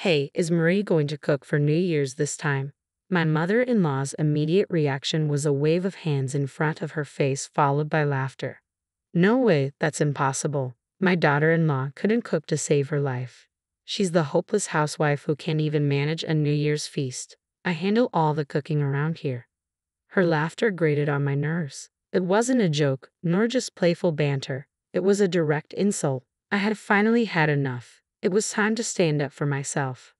Hey, is Marie going to cook for New Year's this time? My mother-in-law's immediate reaction was a wave of hands in front of her face followed by laughter. No way, that's impossible. My daughter-in-law couldn't cook to save her life. She's the hopeless housewife who can't even manage a New Year's feast. I handle all the cooking around here. Her laughter grated on my nerves. It wasn't a joke, nor just playful banter. It was a direct insult. I had finally had enough. It was time to stand up for myself.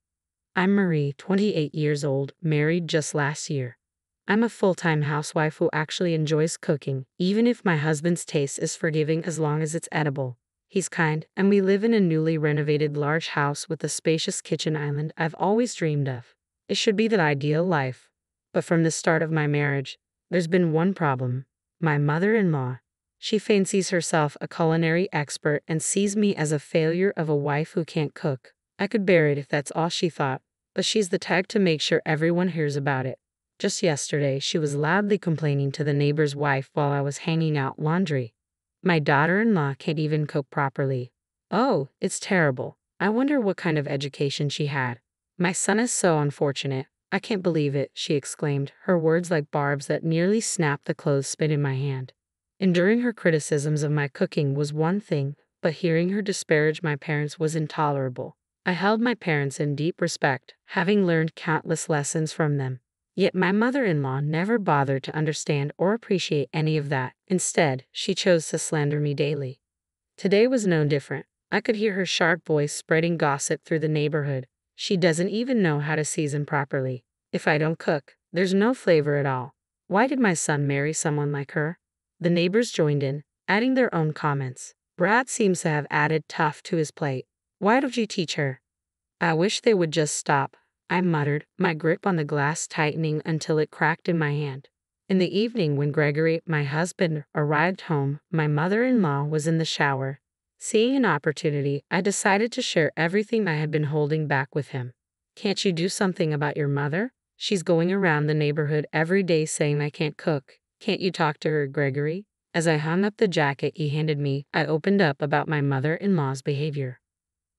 I'm Marie, 28 years old, married just last year. I'm a full-time housewife who actually enjoys cooking, even if my husband's taste is forgiving as long as it's edible. He's kind, and we live in a newly renovated large house with a spacious kitchen island I've always dreamed of. It should be the ideal life. But from the start of my marriage, there's been one problem. My mother-in-law. She fancies herself a culinary expert and sees me as a failure of a wife who can't cook. I could bear it if that's all she thought, but she's the type to make sure everyone hears about it. Just yesterday, she was loudly complaining to the neighbor's wife while I was hanging out laundry. My daughter-in-law can't even cook properly. Oh, it's terrible. I wonder what kind of education she had. My son is so unfortunate. I can't believe it, she exclaimed, her words like barbs that nearly snapped the clothespin in my hand. Enduring her criticisms of my cooking was one thing, but hearing her disparage my parents was intolerable. I held my parents in deep respect, having learned countless lessons from them. Yet my mother-in-law never bothered to understand or appreciate any of that. Instead, she chose to slander me daily. Today was no different. I could hear her sharp voice spreading gossip through the neighborhood. She doesn't even know how to season properly. If I don't cook, there's no flavor at all. Why did my son marry someone like her? The neighbors joined in, adding their own comments. Brad seems to have added tough to his plate. Why don't you teach her? I wish they would just stop, I muttered, my grip on the glass tightening until it cracked in my hand. In the evening when Gregory, my husband, arrived home, my mother-in-law was in the shower. Seeing an opportunity, I decided to share everything I had been holding back with him. Can't you do something about your mother? She's going around the neighborhood every day saying I can't cook. Can't you talk to her, Gregory? As I hung up the jacket he handed me, I opened up about my mother-in-law's behavior.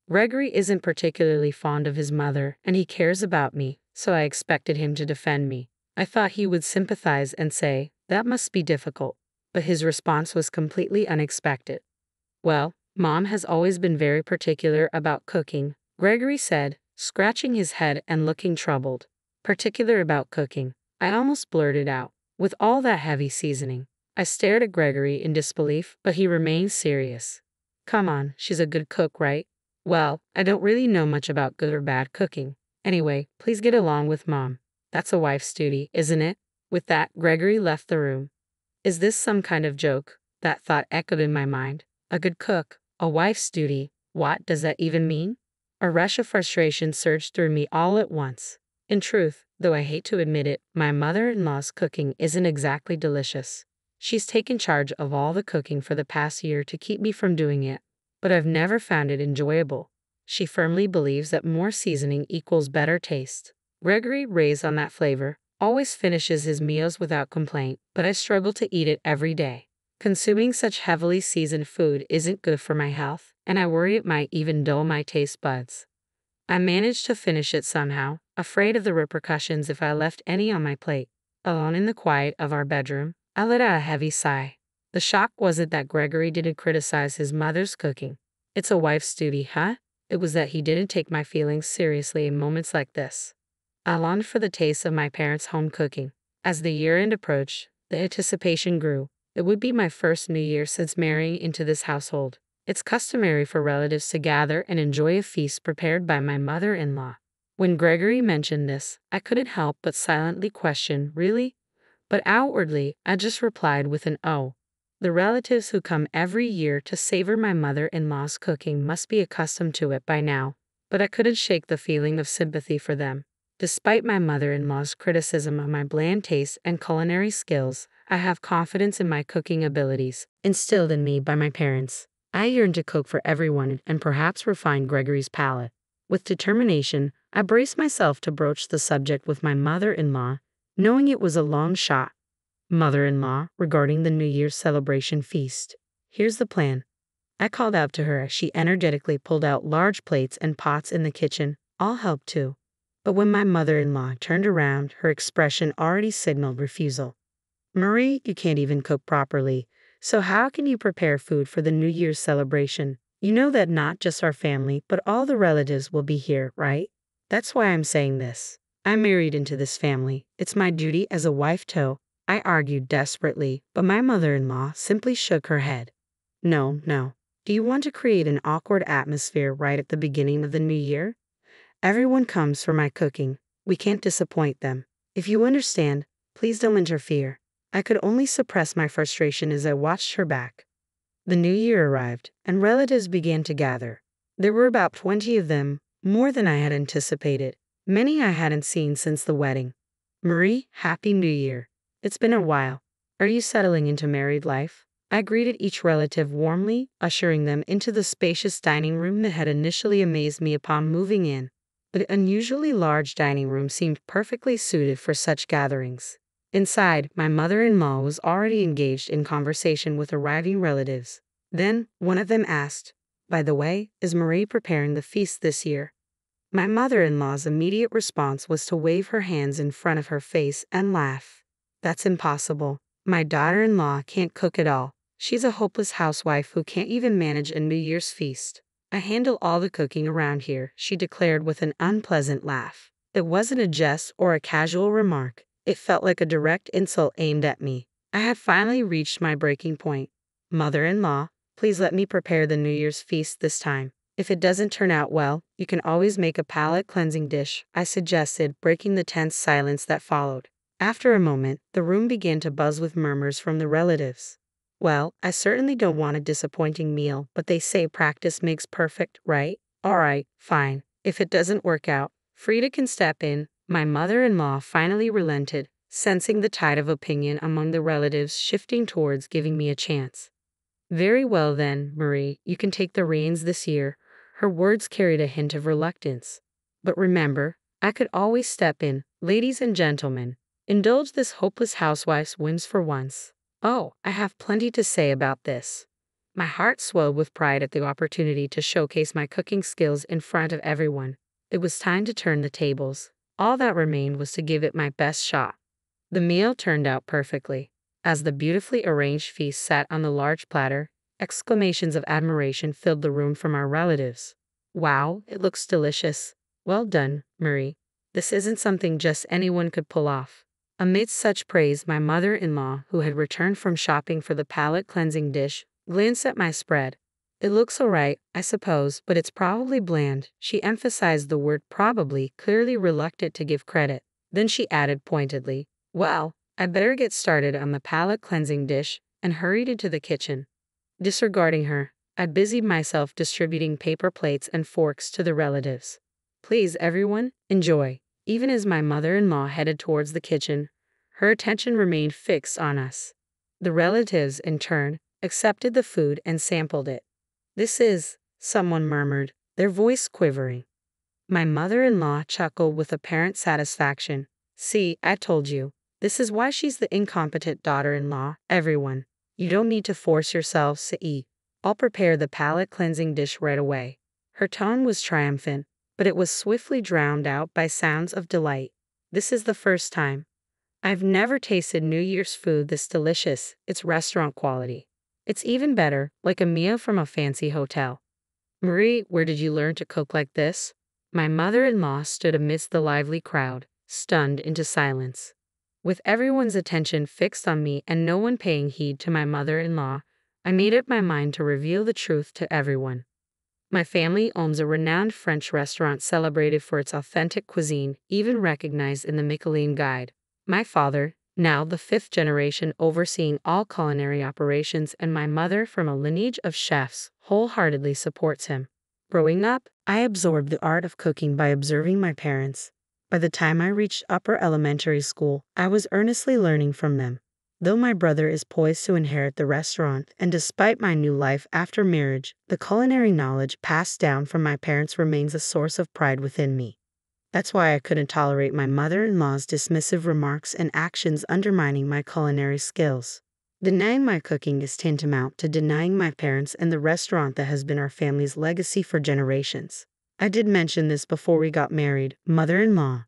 Gregory isn't particularly fond of his mother, and he cares about me, so I expected him to defend me. I thought he would sympathize and say, that must be difficult. But his response was completely unexpected. Well, Mom has always been very particular about cooking, Gregory said, scratching his head and looking troubled. Particular about cooking, I almost blurted out. With all that heavy seasoning. I stared at Gregory in disbelief, but he remained serious. Come on, she's a good cook, right? Well, I don't really know much about good or bad cooking. Anyway, please get along with Mom. That's a wife's duty, isn't it? With that, Gregory left the room. Is this some kind of joke? That thought echoed in my mind. A good cook, a wife's duty. What does that even mean? A rush of frustration surged through me all at once. In truth, though I hate to admit it, my mother-in-law's cooking isn't exactly delicious. She's taken charge of all the cooking for the past year to keep me from doing it, but I've never found it enjoyable. She firmly believes that more seasoning equals better taste. Gregory, raised on that flavor, always finishes his meals without complaint, but I struggle to eat it every day. Consuming such heavily seasoned food isn't good for my health, and I worry it might even dull my taste buds. I managed to finish it somehow, afraid of the repercussions if I left any on my plate. Alone in the quiet of our bedroom, I let out a heavy sigh. The shock wasn't that Gregory didn't criticize his mother's cooking. It's a wife's duty, huh? It was that he didn't take my feelings seriously in moments like this. I longed for the taste of my parents' home cooking. As the year-end approached, the anticipation grew. It would be my first New Year since marrying into this household. It's customary for relatives to gather and enjoy a feast prepared by my mother-in-law. When Gregory mentioned this, I couldn't help but silently question, really? But outwardly, I just replied with an "oh." The relatives who come every year to savor my mother-in-law's cooking must be accustomed to it by now, but I couldn't shake the feeling of sympathy for them. Despite my mother-in-law's criticism of my bland taste and culinary skills, I have confidence in my cooking abilities, instilled in me by my parents. I yearned to cook for everyone and perhaps refine Gregory's palate. With determination, I braced myself to broach the subject with my mother-in-law, knowing it was a long shot. Mother-in-law, regarding the New Year's celebration feast. Here's the plan. I called out to her as she energetically pulled out large plates and pots in the kitchen, I'll help too. But when my mother-in-law turned around, her expression already signaled refusal. Marie, you can't even cook properly. So how can you prepare food for the New Year's celebration? You know that not just our family, but all the relatives will be here, right? That's why I'm saying this. I'm married into this family. It's my duty as a wife to. I argued desperately, but my mother-in-law simply shook her head. No, no. Do you want to create an awkward atmosphere right at the beginning of the new year? Everyone comes for my cooking. We can't disappoint them. If you understand, please don't interfere. I could only suppress my frustration as I watched her back. The new year arrived, and relatives began to gather. There were about 20 of them, more than I had anticipated. Many I hadn't seen since the wedding. Marie, Happy New Year. It's been a while. Are you settling into married life? I greeted each relative warmly, ushering them into the spacious dining room that had initially amazed me upon moving in. The unusually large dining room seemed perfectly suited for such gatherings. Inside, my mother-in-law was already engaged in conversation with arriving relatives. Then, one of them asked, "By the way, is Marie preparing the feast this year?" My mother-in-law's immediate response was to wave her hands in front of her face and laugh. "That's impossible. My daughter-in-law can't cook at all. She's a hopeless housewife who can't even manage a New Year's feast. I handle all the cooking around here," she declared with an unpleasant laugh. It wasn't a jest or a casual remark. It felt like a direct insult aimed at me. I had finally reached my breaking point. "Mother-in-law, please let me prepare the New Year's feast this time. If it doesn't turn out well, you can always make a palate-cleansing dish," I suggested, breaking the tense silence that followed. After a moment, the room began to buzz with murmurs from the relatives. "Well, I certainly don't want a disappointing meal, but they say practice makes perfect, right? All right, fine. If it doesn't work out, Frida can step in." My mother-in-law finally relented, sensing the tide of opinion among the relatives shifting towards giving me a chance. "Very well then, Marie, you can take the reins this year." Her words carried a hint of reluctance. "But remember, I could always step in. Ladies and gentlemen, indulge this hopeless housewife's whims for once." Oh, I have plenty to say about this. My heart swelled with pride at the opportunity to showcase my cooking skills in front of everyone. It was time to turn the tables. All that remained was to give it my best shot. The meal turned out perfectly. As the beautifully arranged feast sat on the large platter, exclamations of admiration filled the room from our relatives. "Wow, it looks delicious. Well done, Marie. This isn't something just anyone could pull off." Amidst such praise, my mother-in-law, who had returned from shopping for the palate-cleansing dish, glanced at my spread. "It looks all right, I suppose, but it's probably bland." She emphasized the word probably, clearly reluctant to give credit. Then she added pointedly, "Well, I better get started on the palate-cleansing dish," and hurried into the kitchen. Disregarding her, I busied myself distributing paper plates and forks to the relatives. "Please, everyone, enjoy." Even as my mother-in-law headed towards the kitchen, her attention remained fixed on us. The relatives, in turn, accepted the food and sampled it. "This is," someone murmured, their voice quivering. My mother-in-law chuckled with apparent satisfaction. "See, I told you. This is why she's the incompetent daughter-in-law. Everyone, you don't need to force yourselves to eat. I'll prepare the palate-cleansing dish right away." Her tone was triumphant, but it was swiftly drowned out by sounds of delight. "This is the first time. I've never tasted New Year's food this delicious. It's restaurant quality. It's even better, like a meal from a fancy hotel." "Marie, where did you learn to cook like this?" My mother-in-law stood amidst the lively crowd, stunned into silence. With everyone's attention fixed on me and no one paying heed to my mother-in-law, I made up my mind to reveal the truth to everyone. My family owns a renowned French restaurant celebrated for its authentic cuisine, even recognized in the Michelin Guide. My father, now the fifth generation overseeing all culinary operations, and my mother, from a lineage of chefs, wholeheartedly supports him. Growing up, I absorbed the art of cooking by observing my parents. By the time I reached upper elementary school, I was earnestly learning from them. Though my brother is poised to inherit the restaurant, and despite my new life after marriage, the culinary knowledge passed down from my parents remains a source of pride within me. That's why I couldn't tolerate my mother-in-law's dismissive remarks and actions undermining my culinary skills. Denying my cooking is tantamount to denying my parents and the restaurant that has been our family's legacy for generations. I did mention this before we got married. Mother-in-law.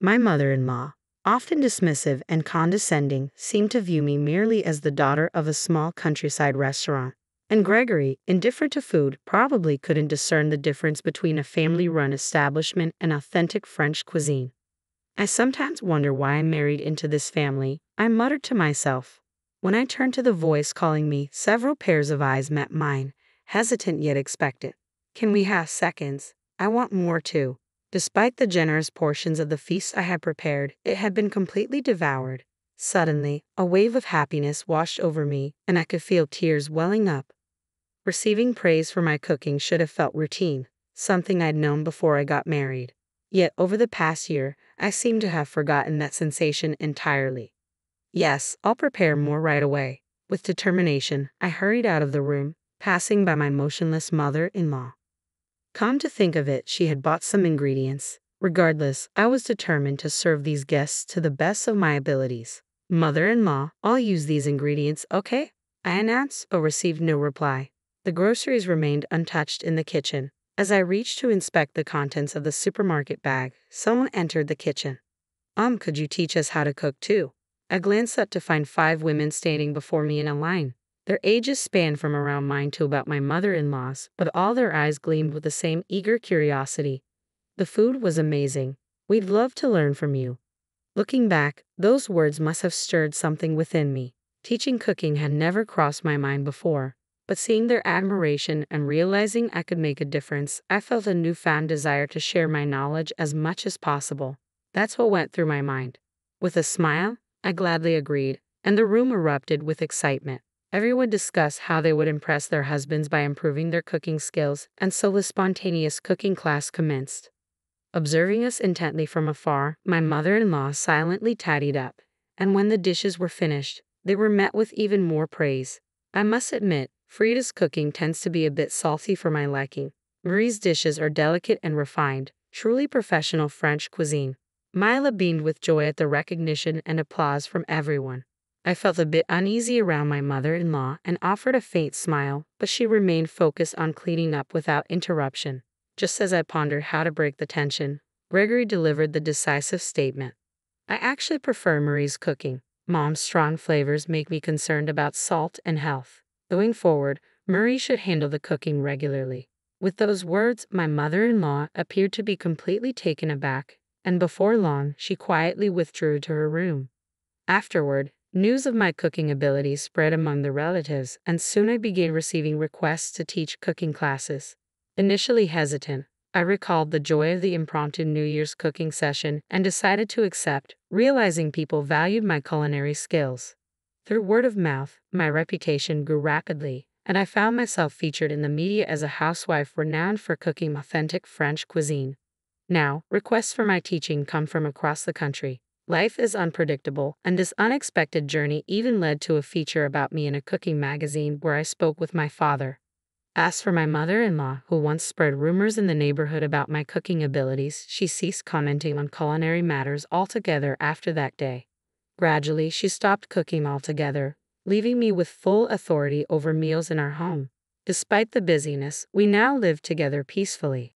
My mother-in-law, often dismissive and condescending, seemed to view me merely as the daughter of a small countryside restaurant. And Gregory, indifferent to food, probably couldn't discern the difference between a family-run establishment and authentic French cuisine. I sometimes wonder why I married into this family, I muttered to myself. When I turned to the voice calling me, several pairs of eyes met mine, hesitant yet expectant. Can we have seconds? I want more too. Despite the generous portions of the feast I had prepared, it had been completely devoured. Suddenly, a wave of happiness washed over me, and I could feel tears welling up. Receiving praise for my cooking should have felt routine, something I'd known before I got married. Yet over the past year, I seem to have forgotten that sensation entirely. Yes, I'll prepare more right away. With determination, I hurried out of the room, passing by my motionless mother-in-law. Come to think of it, she had bought some ingredients. Regardless, I was determined to serve these guests to the best of my abilities. Mother-in-law, I'll use these ingredients, okay? I announced, but received no reply. The groceries remained untouched in the kitchen. As I reached to inspect the contents of the supermarket bag, someone entered the kitchen. Could you teach us how to cook too? I glanced up to find 5 women standing before me in a line. Their ages spanned from around mine to about my mother-in-law's, but all their eyes gleamed with the same eager curiosity. The food was amazing. We'd love to learn from you. Looking back, those words must have stirred something within me. Teaching cooking had never crossed my mind before, but seeing their admiration and realizing I could make a difference, I felt a newfound desire to share my knowledge as much as possible. That's what went through my mind. With a smile, I gladly agreed, and the room erupted with excitement. Everyone discussed how they would impress their husbands by improving their cooking skills, and so the spontaneous cooking class commenced. Observing us intently from afar, my mother-in-law silently tidied up, and when the dishes were finished, they were met with even more praise. I must admit, Frida's cooking tends to be a bit salty for my liking. Marie's dishes are delicate and refined, truly professional French cuisine. Mila beamed with joy at the recognition and applause from everyone. I felt a bit uneasy around my mother-in-law and offered a faint smile, but she remained focused on cleaning up without interruption. Just as I pondered how to break the tension, Gregory delivered the decisive statement. I actually prefer Marie's cooking. Mom's strong flavors make me concerned about salt and health. Going forward, Marie should handle the cooking regularly. With those words, my mother-in-law appeared to be completely taken aback, and before long, she quietly withdrew to her room. Afterward, news of my cooking abilities spread among the relatives, and soon I began receiving requests to teach cooking classes. Initially hesitant, I recalled the joy of the impromptu New Year's cooking session and decided to accept, realizing people valued my culinary skills. Through word of mouth, my reputation grew rapidly, and I found myself featured in the media as a housewife renowned for cooking authentic French cuisine. Now, requests for my teaching come from across the country. Life is unpredictable, and this unexpected journey even led to a feature about me in a cooking magazine where I spoke with my father. As for my mother-in-law, who once spread rumors in the neighborhood about my cooking abilities, she ceased commenting on culinary matters altogether after that day. Gradually, she stopped cooking altogether, leaving me with full authority over meals in our home. Despite the busyness, we now live together peacefully.